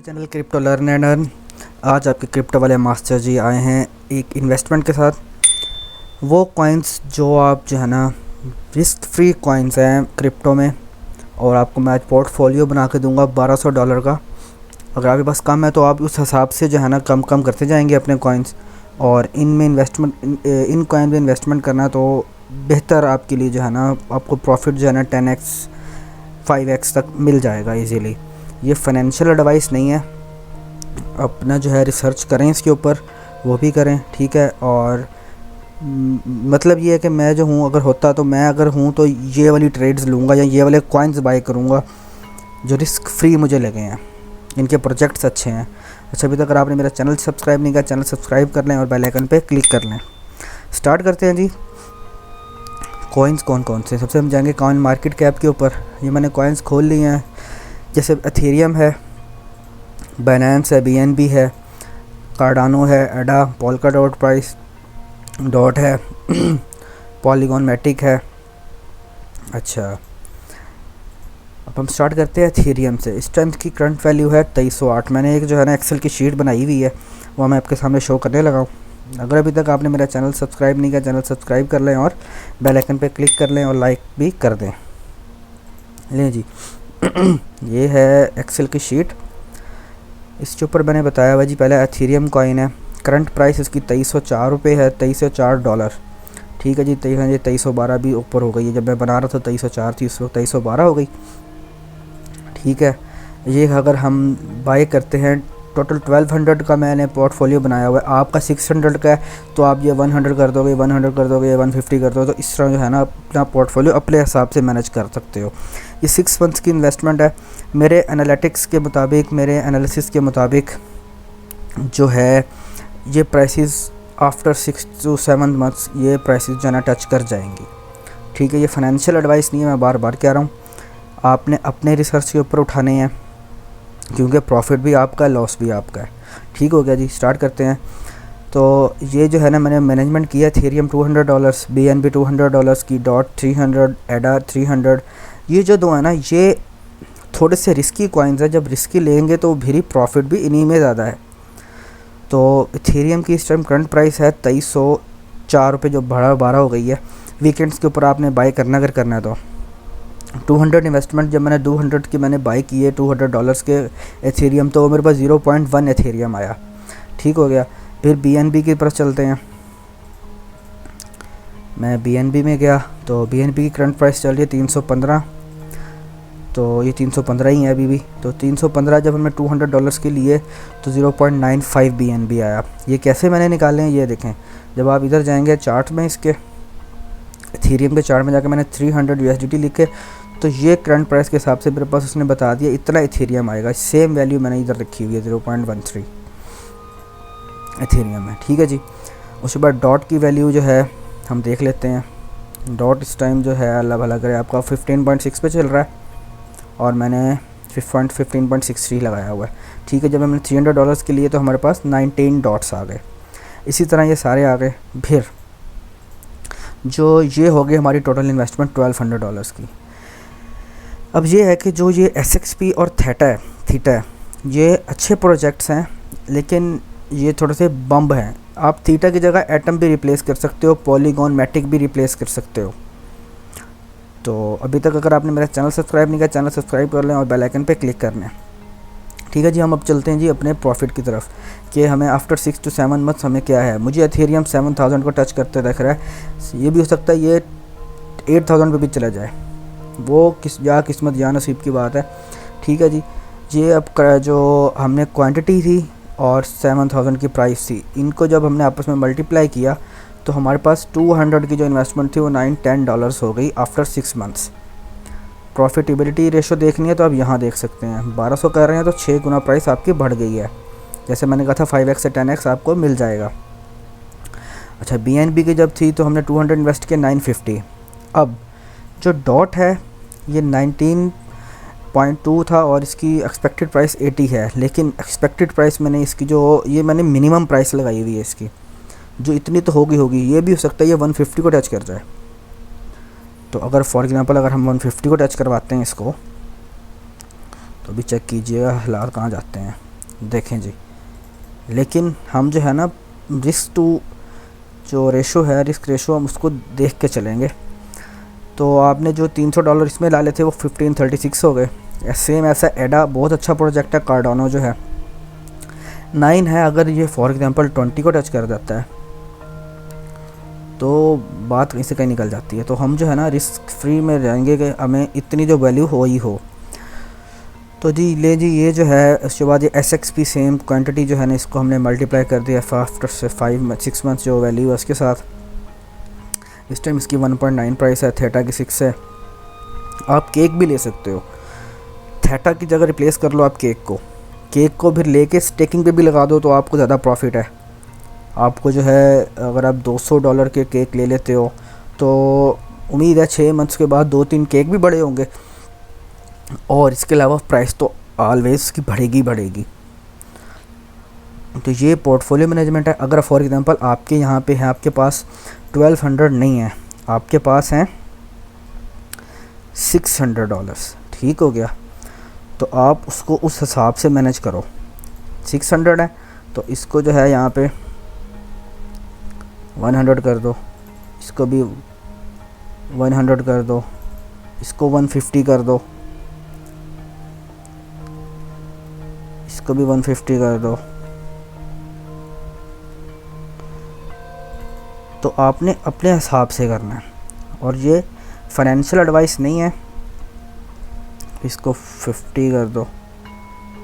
Channel crypto learn and earn. आज आपके crypto वाले मास्टर जी आए हैं एक इन्वेस्टमेंट के साथ। वो कॉइन्स जो आप जो है ना रिस्क फ्री कॉइन्स हैं क्रिप्टो में, और आपको मैं आज पोर्टफोलियो बना के दूंगा $1200 का। अगर आपके पास कम है तो आप उस हिसाब से जो है ना कम कम करते जाएंगे अपने कॉइन्स, और इनमें इन कॉइन में इन्वेस्टमेंट करना तो बेहतर आपके लिए जो है ना, आपको प्रॉफिट जो है ना 10x 5x तक मिल जाएगा इजीली। ये फाइनेंशियल एडवाइस नहीं है, अपना जो है रिसर्च करें इसके ऊपर, वो भी करें, ठीक है। और मतलब ये है कि मैं जो हूँ, अगर होता तो मैं अगर हूँ तो ये वाली ट्रेड्स लूँगा या ये वाले कॉइन्स बाय करूँगा जो रिस्क फ्री मुझे लगे हैं, इनके प्रोजेक्ट्स अच्छे हैं। अच्छा, अभी तक अगर आपने मेरा चैनल सब्सक्राइब नहीं किया, चैनल सब्सक्राइब कर लें और बेल आइकन पे क्लिक कर लें। स्टार्ट करते हैं जी। कॉइन्स कौन कौन से, सबसे हम जाएंगे कॉइन मार्केट कैप के ऊपर। ये मैंने कॉइन्स खोल लिए हैं, जैसे एथेरियम है, बाइनेंस है, BNB है, कार्डानो है, एडा, पोल्का डॉट प्राइस डॉट है, पॉलीगॉन मैटिक है। अच्छा, अब हम स्टार्ट करते हैं एथेरियम से। इस टाइम की करंट वैल्यू है 2308। मैंने एक जो है ना एक्सेल की शीट बनाई हुई है, वो मैं आपके सामने शो करने लगा हूँ। अगर अभी तक आपने मेरा चैनल सब्सक्राइब नहीं किया, चैनल सब्सक्राइब कर लें और बेल आइकन पे क्लिक कर लें और लाइक भी कर दें। लें जी, ये है एक्सेल की शीट। इसके ऊपर मैंने बताया हुआ जी, पहले एथेरियम कॉइन है, करंट प्राइस इसकी $2304 है, $2304। ठीक है जी, 2312 भी ऊपर हो गई है। जब मैं बना रहा था 2304 थी, इस वक्त 2312 हो गई। ठीक है, ये अगर हम बाय करते हैं, टोटल 1200 का मैंने पोर्टफोलियो बनाया हुआ है। आपका 600 का है तो आप ये 100 कर दोगे, 100 कर दोगे, 150 कर दोगे, तो इस तरह जो है ना अपना पोर्टफोलियो अपने हिसाब से मैनेज कर सकते हो। ये 6 मंथ्स की इन्वेस्टमेंट है। मेरे एनालिटिक्स के मुताबिक, मेरे एनालिसिस के मुताबिक जो है ये प्राइसेस आफ्टर 6 to 7 मंथ्स ये प्राइसेस जो है ना टच कर जाएंगी। ठीक है, ये फाइनेंशियल एडवाइस नहीं है, मैं बार बार कह रहा हूँ। आपने अपने रिसर्च के ऊपर उठाने हैं, क्योंकि प्रॉफिट भी आपका है, लॉस भी आपका है। ठीक हो गया जी, स्टार्ट करते हैं। तो ये जो है ना मैंने मैनेजमेंट किया, एथेरियम $200, BNB $200 की, डॉट 300, एडा 300। ये जो दो है ना, ये थोड़े से रिस्की कॉइन्स है। जब रिस्की लेंगे तो फिर प्रॉफिट भी इन्हीं में ज़्यादा है। तो एथेरियम की इस टाइम करंट प्राइस है $2304, जो बढ़ा 12 हो गई है। वीकेंड्स के ऊपर आपने बाय करना, अगर करना है तो 200 इन्वेस्टमेंट जब मैंने 200 की मैंने बाई किए $200 के एथेरियम, तो मेरे पास 0.1 एथेरियम आया। ठीक हो गया। फिर BNB की तरफ चलते हैं। मैं BNB में गया तो BNB की करंट प्राइस चल रही है 315, तो ये 315 ही है अभी भी। तो 315 जब हमने $200 के लिए तो 0.95 BNB आया। ये कैसे मैंने निकाले हैं ये देखें। जब आप इधर जाएंगे चार्ट में, इसके एथेरियम के चार्ट में जाकर मैंने 300 USDT लिखे, तो ये करंट प्राइस के हिसाब से मेरे पास उसने बता दिया इतना एथेरियम आएगा। सेम वैल्यू मैंने इधर रखी हुई है, 0.13 एथेरियम है। ठीक है जी। उसके बाद डॉट की वैल्यू जो है हम देख लेते हैं। डॉट इस टाइम जो है अल्लाह भला करे आपका 15.6 पे चल रहा है, और मैंने 15.63 लगाया हुआ है। ठीक है, जब हमने $300 के लिए तो हमारे पास 19 डॉट्स आ गए। इसी तरह ये सारे आ गए। फिर जो ये हो गई हमारी टोटल इन्वेस्टमेंट $1200 की। अब ये है कि जो ये SXP और थीटा है, ये अच्छे प्रोजेक्ट्स हैं, लेकिन ये थोड़े से बम्ब हैं। आप थीटा की जगह एटम भी रिप्लेस कर सकते हो, पॉलीगॉन मैटिक भी रिप्लेस कर सकते हो। तो अभी तक अगर आपने मेरा चैनल सब्सक्राइब नहीं किया, चैनल सब्सक्राइब कर लें और बेल आइकन पे क्लिक कर लें। ठीक है जी, हम अब चलते हैं जी अपने प्रॉफिट की तरफ, कि हमें आफ्टर 6 to 7 मंथ्स हमें क्या है। मुझे एथेरियम 7000 को टच करते दिख रहा है। ये भी हो सकता है ये 8000 पे भी चला जाए, वो किस्मत या नसीब की बात है। ठीक है जी। ये अब जो हमने क्वांटिटी थी और 7000 की प्राइस थी, इनको जब हमने आपस में मल्टीप्लाई किया तो हमारे पास 200 की जो इन्वेस्टमेंट थी वो $9-10 हो गई आफ्टर 6 मंथ्स। प्रॉफिटेबिलिटी रेशो देखनी है तो आप यहाँ देख सकते हैं, 1200 कर रहे हैं तो 6 गुना प्राइस आपकी बढ़ गई है। जैसे मैंने कहा था 5x से 10x आपको मिल जाएगा। अच्छा, BNB की जब थी तो हमने 200 इन्वेस्ट किया, 950। अब जो डॉट है ये 19.2 था और इसकी एक्सपेक्टेड प्राइस 80 है, लेकिन एक्सपेक्टेड प्राइस मैंने इसकी जो ये मैंने मिनिमम प्राइस लगाई हुई है इसकी, जो इतनी तो होगी। ये भी हो सकता है ये 150 को टच कर जाए। तो अगर फॉर एग्जांपल अगर हम 150 को टच करवाते हैं इसको, तो अभी चेक कीजिएगा हालात कहाँ जाते हैं। देखें जी। लेकिन हम जो है ना रिस्क टू जो रेशो है, रिस्क रेशो, हम उसको देख के चलेंगे। तो आपने जो $300 इसमें डाले थे वो 1536 हो गए। सेम ऐसा एडा बहुत अच्छा प्रोजेक्ट है। कार्डानो जो है 9 है, अगर ये फॉर एग्जांपल 20 को टच कर जाता है तो बात कहीं से कहीं निकल जाती है। तो हम जो है ना रिस्क फ्री में रहेंगे कि हमें इतनी जो वैल्यू हो ही हो। तो जी ले जी, ये जो है उसके बाद ये SXP सेम क्वांटिटी जो है ना, इसको हमने मल्टीप्लाई कर दिया आफ्टर से 5-6 मंथ्स जो वैल्यू है उसके साथ। इस टाइम इसकी 1.9 प्राइस है, थेटा की 6 है। आप केक भी ले सकते हो, थेटा की जगह रिप्लेस कर लो आप केक को फिर लेके स्टेकिंग पे भी लगा दो तो आपको ज़्यादा प्रॉफिट है। आपको जो है अगर आप $200 के केक ले लेते हो तो उम्मीद है 6 मंथ्स के बाद 2-3 केक भी बड़े होंगे, और इसके अलावा प्राइस तो ऑलवेज की बढ़ेगी। तो ये पोर्टफोलियो मैनेजमेंट है। अगर फॉर एग्जांपल आपके यहाँ पे है, आपके पास 1200 नहीं है, आपके पास हैं $600, ठीक हो गया। तो आप उसको उस हिसाब से मैनेज करो। 600 है तो इसको जो है यहाँ पे 100 कर दो, इसको भी 100 कर दो, इसको 150 कर दो, इसको भी 150 कर दो। तो आपने अपने हिसाब से करना है, और ये फाइनेंशियल एडवाइस नहीं है। इसको 50 कर दो,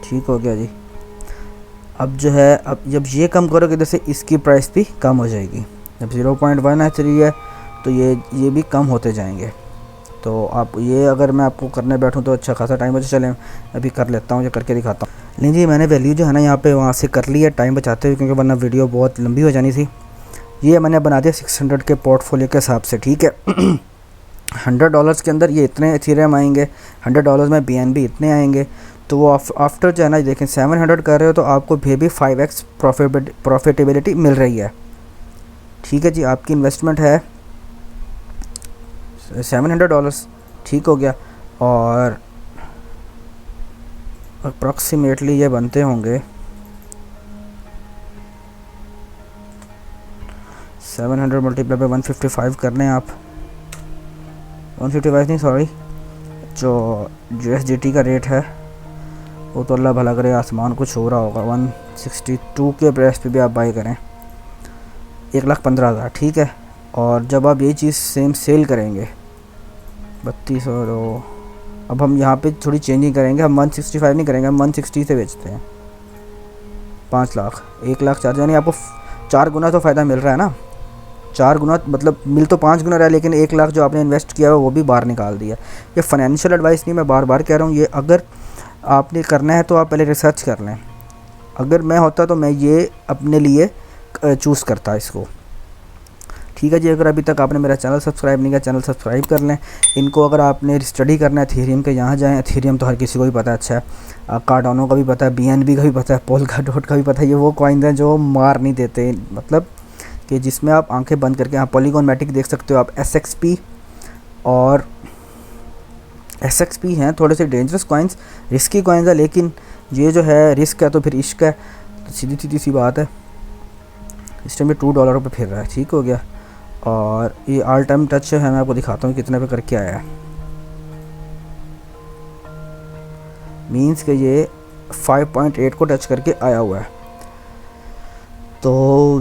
ठीक हो गया जी। अब जो है, अब जब ये कम करोगे जैसे इसकी प्राइस भी कम हो जाएगी। जब 0.1 H3 है तो ये भी कम होते जाएंगे। तो आप ये अगर मैं आपको करने बैठूं तो अच्छा खासा टाइम बचा। चलें अभी कर लेता हूँ, जो करके दिखाता हूँ। नहीं जी, मैंने वैल्यू जो है ना यहाँ पे वहाँ से कर ली है टाइम बचाते हुए, क्योंकि वरना वीडियो बहुत लंबी हो जानी थी। ये मैंने बना दिया 600 के पोर्टफोलियो के हिसाब से, ठीक है। $100 के अंदर ये इतने इथेरियम आएंगे, $100 में BNB इतने आएंगे। तो वो आफ्टर जो है ना देखें 700 कर रहे हो तो आपको फिर भी 5x प्रॉफिटेबिलिटी मिल रही है, ठीक है जी। आपकी इन्वेस्टमेंट है $700, ठीक हो गया। और अप्रॉक्सीमेटली ये बनते होंगे 700 मल्टीप्लाई बाई 155 कर लें आप। 155 नहीं, सॉरी, जो USDT का रेट है वो तो अल्लाह भला करे, आसमान कुछ हो रहा होगा। 162 के प्राइस पे भी आप बाई करें 1,15,000, ठीक है। और जब आप ये चीज़ सेम सेल करेंगे 3200, अब हम यहाँ पे थोड़ी चेंजिंग करेंगे, हम 165 नहीं करेंगे, हम 160 से बेचते हैं। 5 लाख, 1 लाख 4, यानी आपको 4 गुना तो फ़ायदा मिल रहा है ना। 4 गुना मतलब मिल तो 5 गुना रहा है, लेकिन 1 लाख जो आपने इन्वेस्ट किया है वो भी बाहर निकाल दिया। ये फाइनेंशियल एडवाइस नहीं, मैं बार बार कह रहा हूँ। ये अगर आपने करना है तो आप पहले रिसर्च कर लें। अगर मैं होता तो मैं ये अपने लिए चूज़ करता इसको, ठीक है जी। अगर अभी तक आपने मेरा चैनल सब्सक्राइब नहीं किया, चैनल सब्सक्राइब कर लें। इनको अगर आपने स्टडी करना है एथेरियम के, यहाँ जाएँ। एथेरियम तो हर किसी को भी पता है अच्छा है, कार्डानो का भी पता है, BNB का भी पता है, पोल्काडॉट का भी पता है। ये वो कॉइन हैं जो मार नहीं देते, मतलब कि जिसमें आप आंखें बंद करके, आप पॉलीगॉन मैटिक देख सकते हो, आप SXP और SXP हैं थोड़े से डेंजरस कॉइन्स, रिस्की कॉइन्स है। लेकिन ये जो है रिस्क है तो फिर इश्क है, तो सीधी सी बात है। इस टाइम ये $2 पे फिर रहा है, ठीक हो गया। और ये ऑल टाइम टच है, मैं आपको दिखाता हूँ कितने पे करके आया है। मीन्स कि ये 5.8 को टच करके आया हुआ है। तो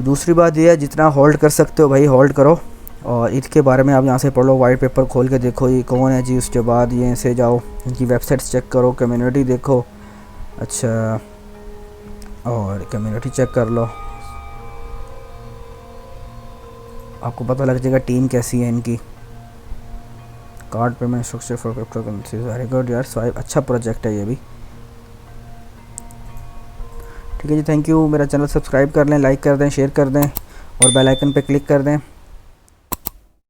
दूसरी बात ये है, जितना होल्ड कर सकते हो भाई होल्ड करो। और इसके बारे में आप यहाँ से पढ़ लो, वाइट पेपर खोल के देखो ये कौन है जी। उसके बाद ये से जाओ, इनकी वेबसाइट्स चेक करो, कम्युनिटी देखो, अच्छा, और कम्युनिटी चेक कर लो, आपको पता लग जाएगा टीम कैसी है इनकी। Card payment structure for crypto currencies, very good यार, स्वाइप अच्छा प्रोजेक्ट है ये भी, ठीक है जी। Thank you. मेरा चैनल सब्सक्राइब कर लें, लाइक कर दें, शेयर कर दें और बेल आइकन पे क्लिक कर दें।